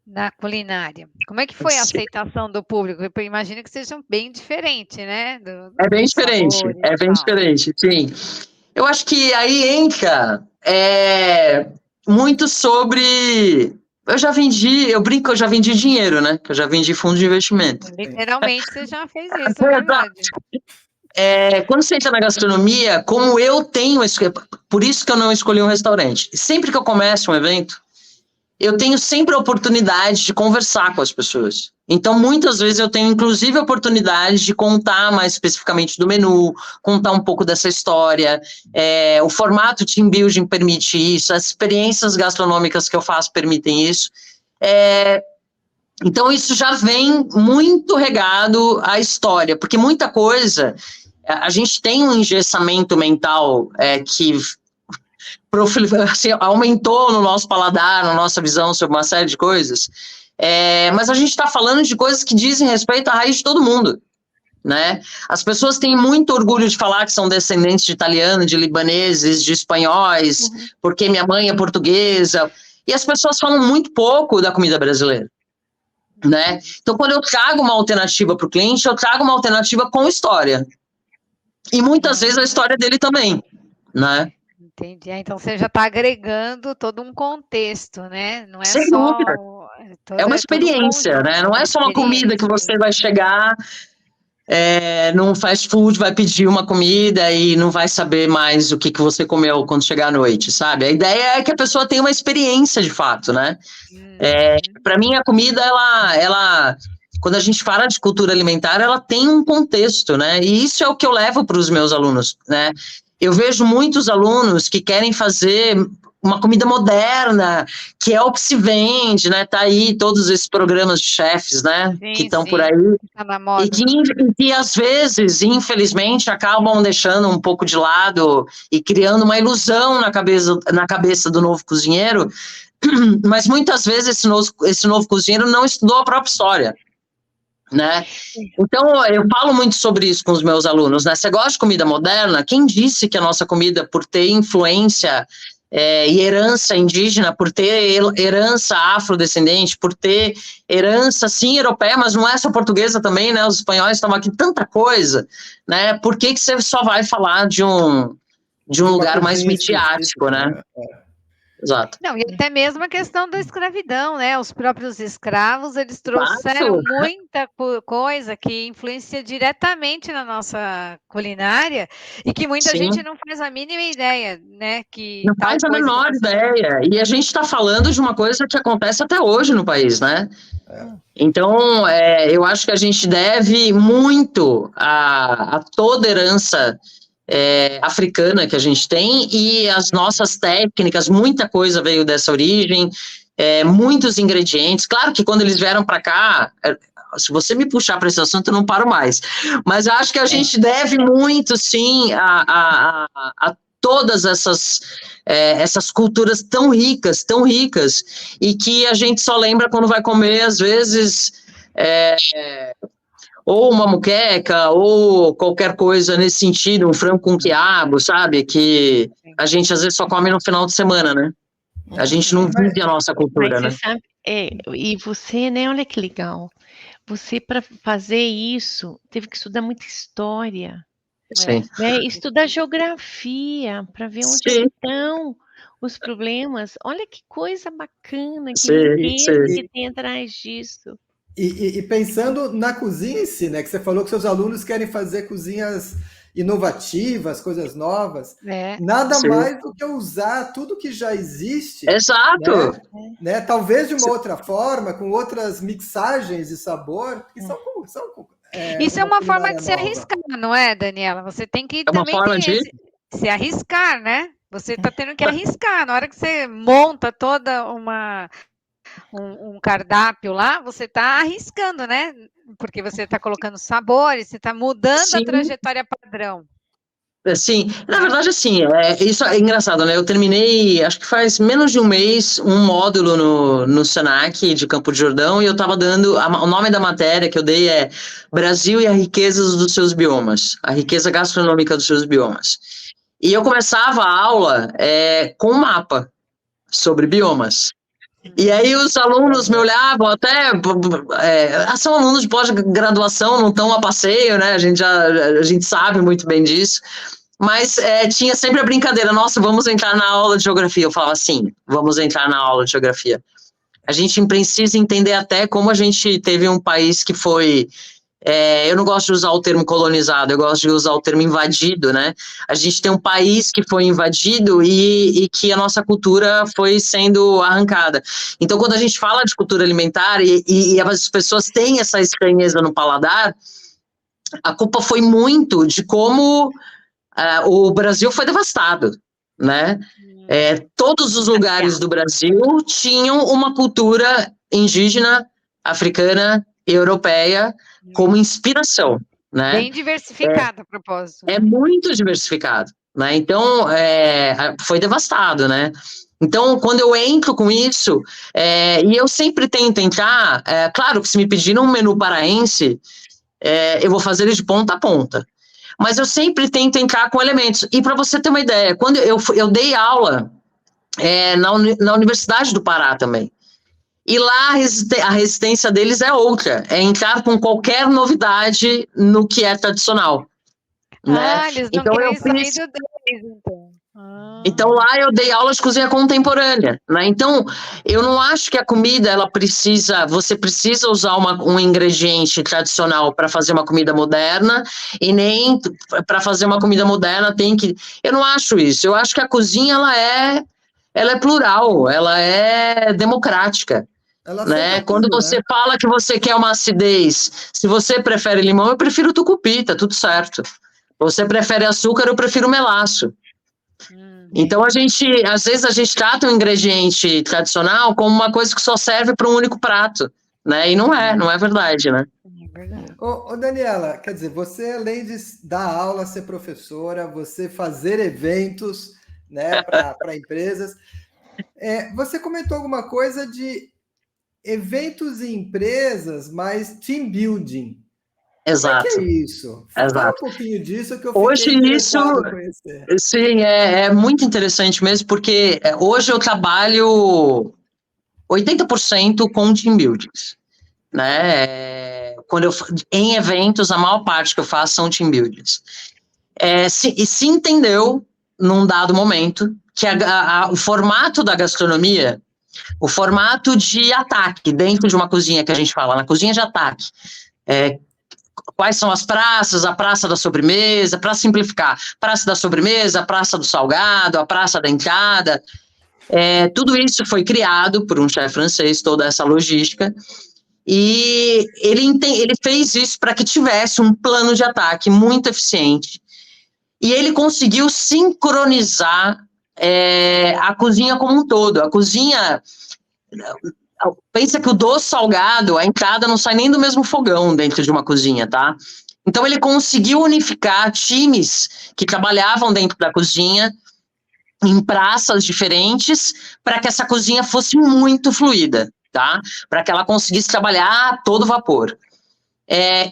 na culinária? Como é que foi a aceitação do público? Eu imagino que seja bem diferente, né? É bem diferente, sim. Eu acho que aí entra muito sobre... eu brinco que eu já vendi dinheiro, né? Que eu já vendi fundo de investimento. Literalmente você já fez isso, é verdade. Quando você entra na gastronomia, como eu tenho... Por isso que eu não escolhi um restaurante. Sempre que eu começo um evento, eu tenho sempre a oportunidade de conversar com as pessoas. Então, muitas vezes eu tenho, inclusive, a oportunidade de contar mais especificamente do menu, contar um pouco dessa história. O formato team building permite isso, as experiências gastronômicas que eu faço permitem isso. Então, isso já vem muito regado à história, porque muita coisa... A gente tem um engessamento mental que... assim, aumentou no nosso paladar, na nossa visão sobre uma série de coisas, mas a gente está falando de coisas que dizem respeito à raiz de todo mundo, né? As pessoas têm muito orgulho de falar que são descendentes de italianos, de libaneses, de espanhóis, porque minha mãe é portuguesa, e as pessoas falam muito pouco da comida brasileira, né? Então, quando eu trago uma alternativa para o cliente, eu trago uma alternativa com história, e muitas vezes a história dele também, né? Entendi. Então você já está agregando todo um contexto, né? Não é Sem só... dúvida. É uma experiência, né? Não é só uma comida que você vai chegar num fast food, vai pedir uma comida e não vai saber mais o que você comeu quando chegar à noite, sabe? A ideia é que a pessoa tenha uma experiência de fato, né? Para mim, a comida, ela, quando a gente fala de cultura alimentar, ela tem um contexto, né? E isso é o que eu levo para os meus alunos, né? Eu vejo muitos alunos que querem fazer uma comida moderna, que é o que se vende, né? Tá aí todos esses programas de chefes, né? Que estão por aí. Tá na moda. E que às vezes, infelizmente, acabam deixando um pouco de lado e criando uma ilusão na cabeça do novo cozinheiro, mas muitas vezes esse novo cozinheiro não estudou a própria história, né? Então, eu falo muito sobre isso com os meus alunos, né? Você gosta de comida moderna? Quem disse que a nossa comida, por ter influência e herança indígena, por ter herança afrodescendente, por ter herança, sim, europeia, mas não é só portuguesa também, né? Os espanhóis estão aqui, tanta coisa, né? Por que você só vai falar de um lugar mais midiático, né? Exato. Não, e até mesmo a questão da escravidão, né? Os próprios escravos, eles trouxeram muita coisa que influencia diretamente na nossa culinária e que muita gente não faz a mínima ideia, né? Que não faz a menor ideia. E a gente está falando de uma coisa que acontece até hoje no país, né? Então, eu acho que a gente deve muito a toda herança africana que a gente tem, e as nossas técnicas, muita coisa veio dessa origem, muitos ingredientes. Claro que quando eles vieram para cá, se você me puxar para esse assunto, eu não paro mais. Mas eu acho que a gente deve muito, sim, a todas essas culturas tão ricas, e que a gente só lembra quando vai comer, às vezes... ou uma moqueca, ou qualquer coisa nesse sentido, um frango com quiabo, sabe? Que a gente às vezes só come no final de semana, né? A gente não vive a nossa cultura, né? Sabe, e você, né? Olha que legal. Você, para fazer isso, teve que estudar muita história. Sim. Né? Estudar geografia, para ver onde estão os problemas. Olha que coisa bacana, que riqueza que tem atrás disso. E pensando na cozinha em si, né? Que você falou que seus alunos querem fazer cozinhas inovativas, coisas novas. Nada mais do que usar tudo que já existe. Exato. Né? Talvez de uma outra forma, com outras mixagens de sabor, que são isso é uma forma de se arriscar, não é, Daniela? Você tem que também se arriscar, né? Você está tendo que arriscar. Na hora que você monta toda um cardápio lá, você está arriscando, né? Porque você está colocando sabores, você está mudando a trajetória padrão. Assim, na verdade, assim, isso é engraçado, né? Eu terminei, acho que faz menos de um mês, um módulo no Senac de Campo de Jordão, e eu estava dando, o nome da matéria que eu dei é Brasil e a riqueza dos seus biomas, a riqueza gastronômica dos seus biomas. E eu começava a aula com um mapa sobre biomas. E aí os alunos me olhavam até, são alunos de pós-graduação, não estão a passeio, né? A gente sabe muito bem disso. Mas tinha sempre a brincadeira, nossa, vamos entrar na aula de geografia. Eu falava assim, vamos entrar na aula de geografia. A gente precisa entender até como a gente teve um país que foi... eu não gosto de usar o termo colonizado, eu gosto de usar o termo invadido, né? A gente tem um país que foi invadido e que a nossa cultura foi sendo arrancada. Então, quando a gente fala de cultura alimentar e as pessoas têm essa estranheza no paladar, a culpa foi muito de como o Brasil foi devastado, né? Todos os lugares do Brasil tinham uma cultura indígena, africana e europeia como inspiração, né? Bem diversificado, a propósito. É muito diversificado, né? Então, foi devastado, né? Então, quando eu entro com isso, e eu sempre tento entrar, claro que se me pedirem um menu paraense, eu vou fazer ele de ponta a ponta. Mas eu sempre tento entrar com elementos. E para você ter uma ideia, quando eu dei aula na Universidade do Pará também. E lá a resistência deles é outra, é entrar com qualquer novidade no que é tradicional. Né? Eles não querem sair do deles, então. Então lá eu dei aula de cozinha contemporânea, né? Então eu não acho que a comida você precisa usar um ingrediente tradicional para fazer uma comida moderna, e nem para fazer uma comida moderna eu não acho isso. Eu acho que a cozinha ela é plural, ela é democrática. Né? Quando você fala que você quer uma acidez, se você prefere limão, eu prefiro tucupi, tá tudo certo. Você prefere açúcar, eu prefiro melaço. Então, às vezes a gente trata um ingrediente tradicional como uma coisa que só serve para um único prato, né? E não é verdade, né? Ô, Daniela, quer dizer, você além de dar aula, ser professora, você fazer eventos, né, para empresas, você comentou alguma coisa de eventos e empresas, mas team building. Exato. O que é isso? Fala um pouquinho disso que eu fiquei interessado em conhecer. Sim, é muito interessante mesmo, porque hoje eu trabalho 80% com team buildings, né? Em eventos, a maior parte que eu faço são team buildings. Se entendeu, num dado momento, que o formato da gastronomia, o formato de ataque dentro de uma cozinha, que a gente fala, na cozinha de ataque, quais são as praças, a praça da sobremesa, para simplificar, praça da sobremesa, a praça do salgado, a praça da entrada, tudo isso foi criado por um chefe francês, toda essa logística, e ele fez isso para que tivesse um plano de ataque muito eficiente, e ele conseguiu sincronizar a cozinha como um todo. A cozinha, pensa que o doce salgado, a entrada não sai nem do mesmo fogão dentro de uma cozinha, tá? Então ele conseguiu unificar times que trabalhavam dentro da cozinha em praças diferentes para que essa cozinha fosse muito fluida, tá? Para que ela conseguisse trabalhar a todo vapor.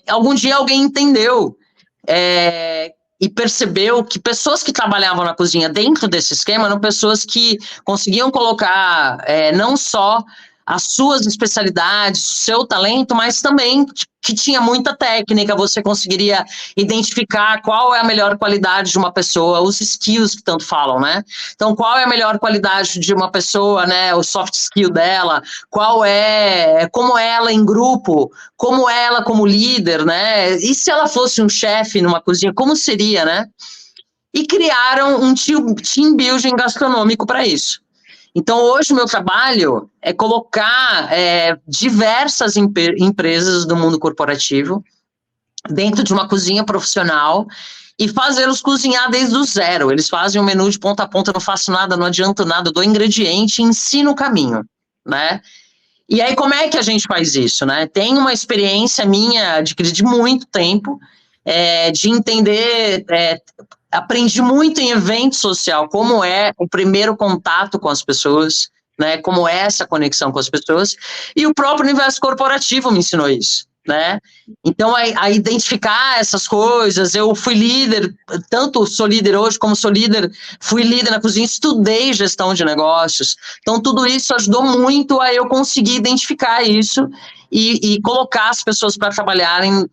Algum dia alguém entendeu e percebeu que pessoas que trabalhavam na cozinha dentro desse esquema eram pessoas que conseguiam colocar não só as suas especialidades, o seu talento, mas também que tinha muita técnica, você conseguiria identificar qual é a melhor qualidade de uma pessoa, os skills que tanto falam, né? Então, qual é a melhor qualidade de uma pessoa, né? O soft skill dela, como é ela em grupo, como é ela como líder, né? E se ela fosse um chefe numa cozinha, como seria, né? E criaram um team building gastronômico para isso. Então, hoje o meu trabalho é colocar diversas empresas do mundo corporativo dentro de uma cozinha profissional e fazê-los cozinhar desde o zero. Eles fazem um menu de ponta a ponta, eu não faço nada, não adianto nada, eu dou ingrediente e ensino o caminho, né? E aí, como é que a gente faz isso, né? Tem uma experiência minha adquirida de muito tempo, de entender aprendi muito em evento social, como é o primeiro contato com as pessoas, né, como é essa conexão com as pessoas, e o próprio universo corporativo me ensinou isso, né, então a identificar essas coisas. Eu fui líder, tanto sou líder hoje, como fui líder na cozinha, estudei gestão de negócios, então tudo isso ajudou muito a eu conseguir identificar isso e colocar as pessoas para trabalharem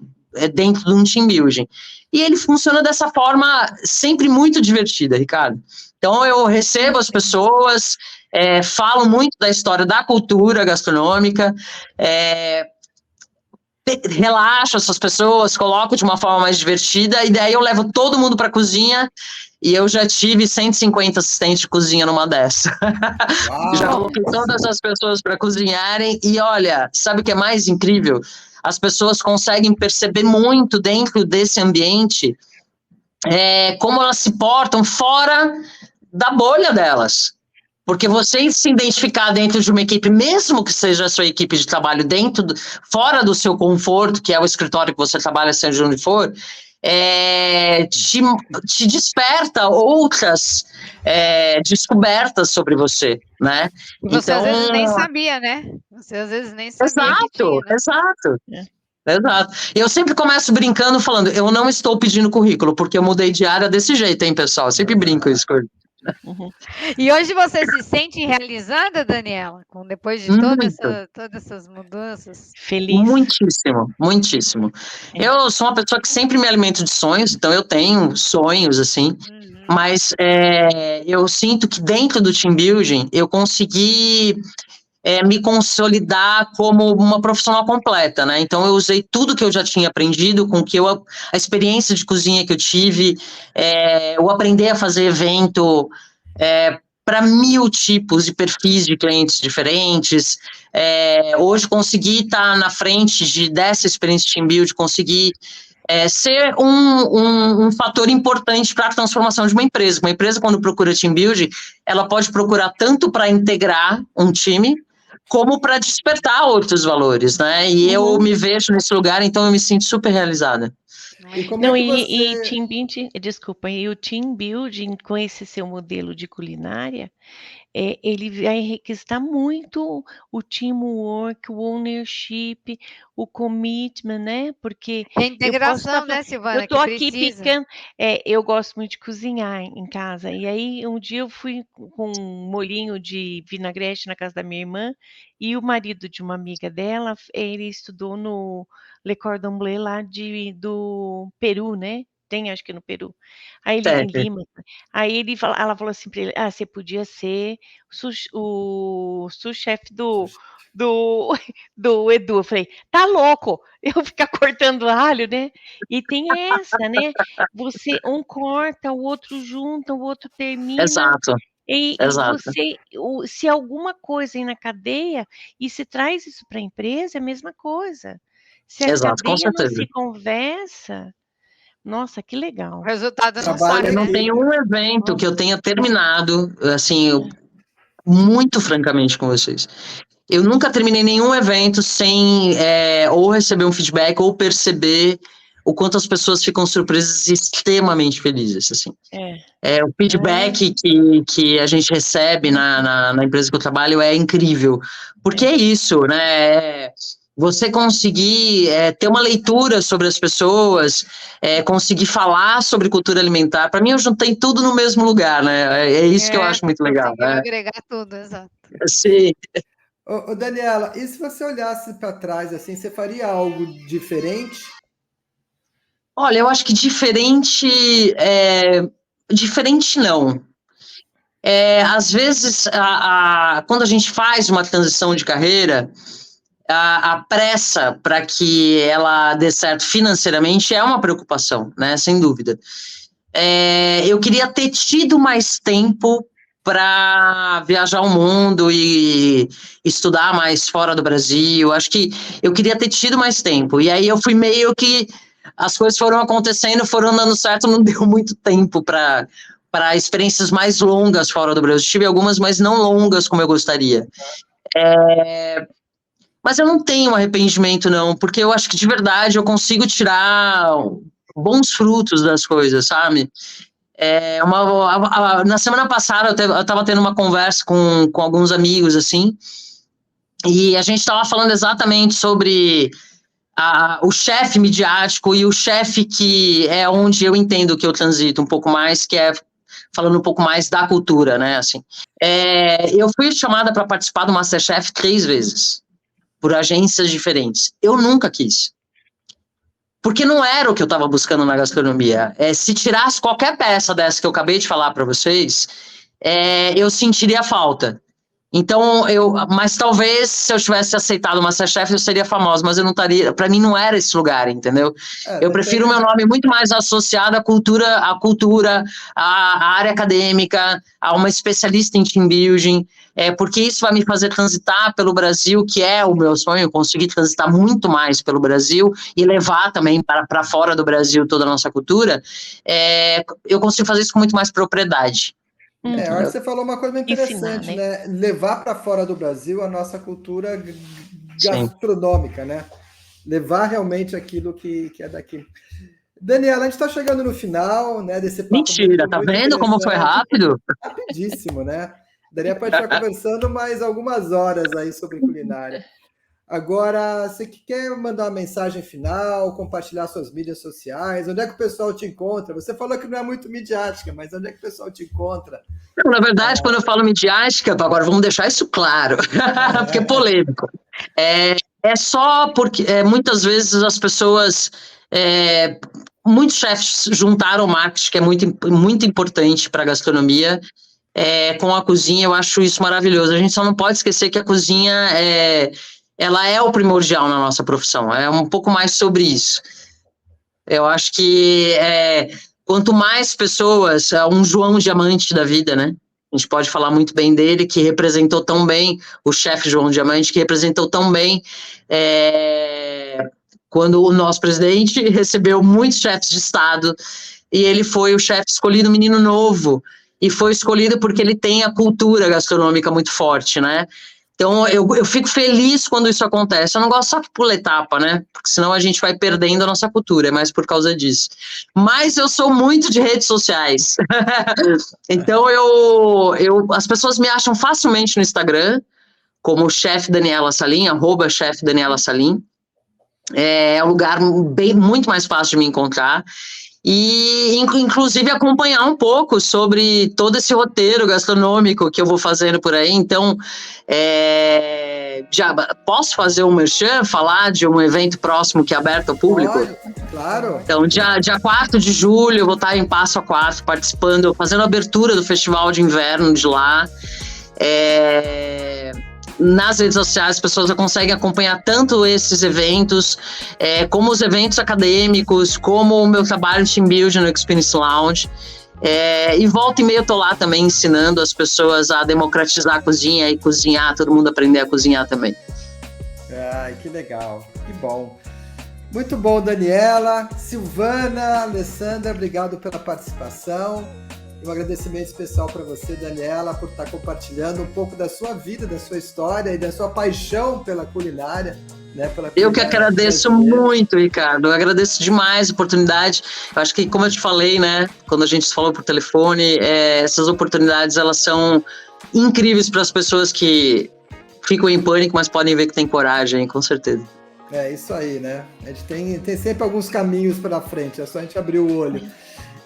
dentro de um team building. E ele funciona dessa forma sempre muito divertida, Ricardo. Então eu recebo as pessoas, falo muito da história da cultura gastronômica, relaxo essas pessoas, coloco de uma forma mais divertida, e daí eu levo todo mundo para a cozinha, e eu já tive 150 assistentes de cozinha numa dessa. Já coloquei todas as pessoas para cozinharem, e olha, sabe o que é mais incrível? As pessoas conseguem perceber muito dentro desse ambiente como elas se portam fora da bolha delas. Porque você se identificar dentro de uma equipe, mesmo que seja a sua equipe de trabalho fora do seu conforto, que é o escritório que você trabalha, seja onde for, te desperta outras descobertas sobre você, né? Você às vezes nem sabia, né? Você às vezes nem sabia que tinha, né? Exato. Eu sempre começo brincando, falando, eu não estou pedindo currículo, porque eu mudei de área desse jeito, hein, pessoal? Eu sempre brinco isso. Uhum. E hoje você se sente realizada, Daniela? Depois de todas essas mudanças? Feliz? Muitíssimo. Eu sou uma pessoa que sempre me alimento de sonhos, então eu tenho sonhos, assim, mas eu sinto que dentro do team building eu consegui me consolidar como uma profissional completa, né? Então eu usei tudo que eu já tinha aprendido, a experiência de cozinha que eu tive, eu aprendi a fazer evento para 1000 tipos de perfis de clientes diferentes. Hoje consegui estar na frente dessa experiência de team build, consegui ser um fator importante para a transformação de uma empresa. Uma empresa, quando procura team build, ela pode procurar tanto para integrar um time, como para despertar outros valores, né? E eu me vejo nesse lugar, então eu me sinto super realizada. E team building, desculpa, e o team building com esse seu modelo de culinária, ele vai requisitar muito o teamwork, o ownership, o commitment, né? Porque a integração, né, Silvana? Eu tô aqui picando. Eu gosto muito de cozinhar em casa. E aí, um dia eu fui com um molhinho de vinagrete na casa da minha irmã, e o marido de uma amiga dela, ele estudou no Le Cordon Bleu lá do Peru, né? Tem, acho que no Peru. Aí ele em Lima. Aí ela falou assim para ele: você podia ser o sous-chefe do Edu. Eu falei, tá louco? Eu ficar cortando alho, né? E tem essa, né? Um corta, o outro junta, o outro termina. Exato. E você, se alguma coisa aí na cadeia, e se traz isso para a empresa, é a mesma coisa. Se a cadeia não se conversa, nossa, que legal. O resultado não sai, eu não tenho um evento que eu tenha terminado, assim, muito francamente com vocês. Eu nunca terminei nenhum evento sem ou receber um feedback ou perceber o quanto as pessoas ficam surpresas e extremamente felizes, assim. O feedback que a gente recebe na empresa que eu trabalho é incrível, porque é isso, né? Você conseguir ter uma leitura sobre as pessoas, conseguir falar sobre cultura alimentar, para mim eu juntei tudo no mesmo lugar, né? É isso que eu acho muito legal. Né? Agregar tudo, exato. Sim. Ô, Daniela, e se você olhasse para trás, assim, você faria algo diferente? Olha, eu acho que diferente não. Às vezes, quando a gente faz uma transição de carreira, a pressa para que ela dê certo financeiramente é uma preocupação, né? Sem dúvida. Eu queria ter tido mais tempo para viajar o mundo e estudar mais fora do Brasil. Acho que eu queria ter tido mais tempo. E aí eu fui meio que... As coisas foram acontecendo, foram dando certo, não deu muito tempo para experiências mais longas fora do Brasil. Tive algumas, mas não longas como eu gostaria. Mas eu não tenho arrependimento, não, porque eu acho que de verdade eu consigo tirar bons frutos das coisas, sabe? Na semana passada eu estava tendo uma conversa com alguns amigos, assim, e a gente estava falando exatamente sobre o chefe midiático e o chefe que é onde eu entendo que eu transito um pouco mais, que é falando um pouco mais da cultura, né, assim. Eu fui chamada para participar do MasterChef 3 vezes, por agências diferentes. Eu nunca quis. Porque não era o que eu estava buscando na gastronomia. Se tirasse qualquer peça dessa que eu acabei de falar para vocês, eu sentiria falta. Então, mas talvez se eu tivesse aceitado o MasterChef, eu seria famosa, mas eu não estaria. Para mim, não era esse lugar, entendeu? Eu prefiro o meu nome muito mais associado à cultura, à área acadêmica, a uma especialista em team building, porque isso vai me fazer transitar pelo Brasil, que é o meu sonho, conseguir transitar muito mais pelo Brasil e levar também para fora do Brasil toda a nossa cultura. Eu consigo fazer isso com muito mais propriedade. Eu acho que você falou uma coisa interessante, ensinar, né? Levar para fora do Brasil a nossa cultura gastronômica, né? Levar realmente aquilo que é daqui. Daniela, a gente está chegando no final, né, desse papo. Mentira, tá vendo como foi rápido? Rapidíssimo, né? Daria para estar conversando mais algumas horas aí sobre culinária. Agora, você quer mandar uma mensagem final, compartilhar suas mídias sociais? Onde é que o pessoal te encontra? Você falou que não é muito midiática, mas onde é que o pessoal te encontra? Na verdade, quando eu falo midiática, agora vamos deixar isso claro, porque é polêmico. É só porque muitas vezes as pessoas... muitos chefes juntaram o marketing, que é muito, muito importante para a gastronomia, com a cozinha. Eu acho isso maravilhoso. A gente só não pode esquecer que a cozinha ela é o primordial na nossa profissão, é um pouco mais sobre isso. Eu acho que quanto mais pessoas, um João Diamante da vida, né? A gente pode falar muito bem dele, que representou tão bem, o chefe João Diamante, que representou tão bem quando o nosso presidente recebeu muitos chefes de Estado, e ele foi o chefe escolhido, menino novo, e foi escolhido porque ele tem a cultura gastronômica muito forte, né? Então, eu fico feliz quando isso acontece. Eu não gosto só que pula etapa, né? Porque senão a gente vai perdendo a nossa cultura, é mais por causa disso. Mas eu sou muito de redes sociais. Então, as pessoas me acham facilmente no Instagram, como Chef Daniela Salim, @Chef Daniela Salim. É um lugar muito mais fácil de me encontrar. E, inclusive, acompanhar um pouco sobre todo esse roteiro gastronômico que eu vou fazendo por aí. Então, já posso fazer um merchan, falar de um evento próximo que é aberto ao público? Claro. Então, dia 4 de julho, eu vou estar em Passo a 4, participando, fazendo a abertura do Festival de Inverno de lá. Nas redes sociais as pessoas conseguem acompanhar tanto esses eventos, como os eventos acadêmicos, como o meu trabalho de team building no Experience Lounge. E volta e meia eu tô lá também ensinando as pessoas a democratizar a cozinha e cozinhar, todo mundo aprender a cozinhar também. Ai, que legal, que bom. Muito bom, Daniela, Silvana, Alessandra, obrigado pela participação. Um agradecimento especial para você, Daniela, por estar compartilhando um pouco da sua vida, da sua história e da sua paixão pela culinária. Né, eu que agradeço muito, Ricardo. Eu agradeço demais a oportunidade. Eu acho que, como eu te falei, né, quando a gente falou por telefone, essas oportunidades elas são incríveis para as pessoas que ficam em pânico, mas podem ver que tem coragem, com certeza. É isso aí, né? A gente tem sempre alguns caminhos pela frente, é só a gente abrir o olho.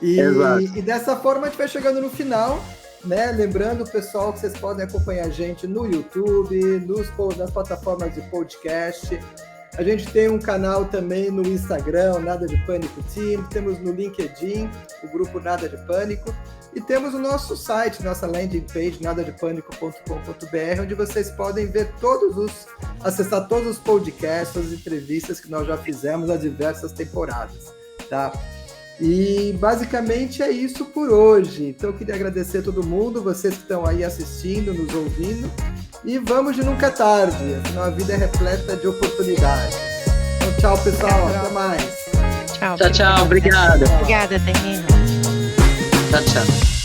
E dessa forma a gente vai chegando no final, né? Lembrando, pessoal, que vocês podem acompanhar a gente no YouTube, nas plataformas de podcast. A gente tem um canal também no Instagram, Nada de Pânico Team, temos no LinkedIn, o grupo Nada de Pânico, e temos o nosso site, nossa landing page, nadadepânico.com.br, onde vocês podem ver acessar todos os podcasts, as entrevistas que nós já fizemos nas diversas temporadas, tá? E basicamente é isso por hoje. Então eu queria agradecer a todo mundo, vocês que estão aí assistindo, nos ouvindo. E vamos de nunca é tarde, afinal a vida é repleta de oportunidades. Então tchau, pessoal, até mais. Tchau, obrigado. Obrigada, Daniela. Tchau.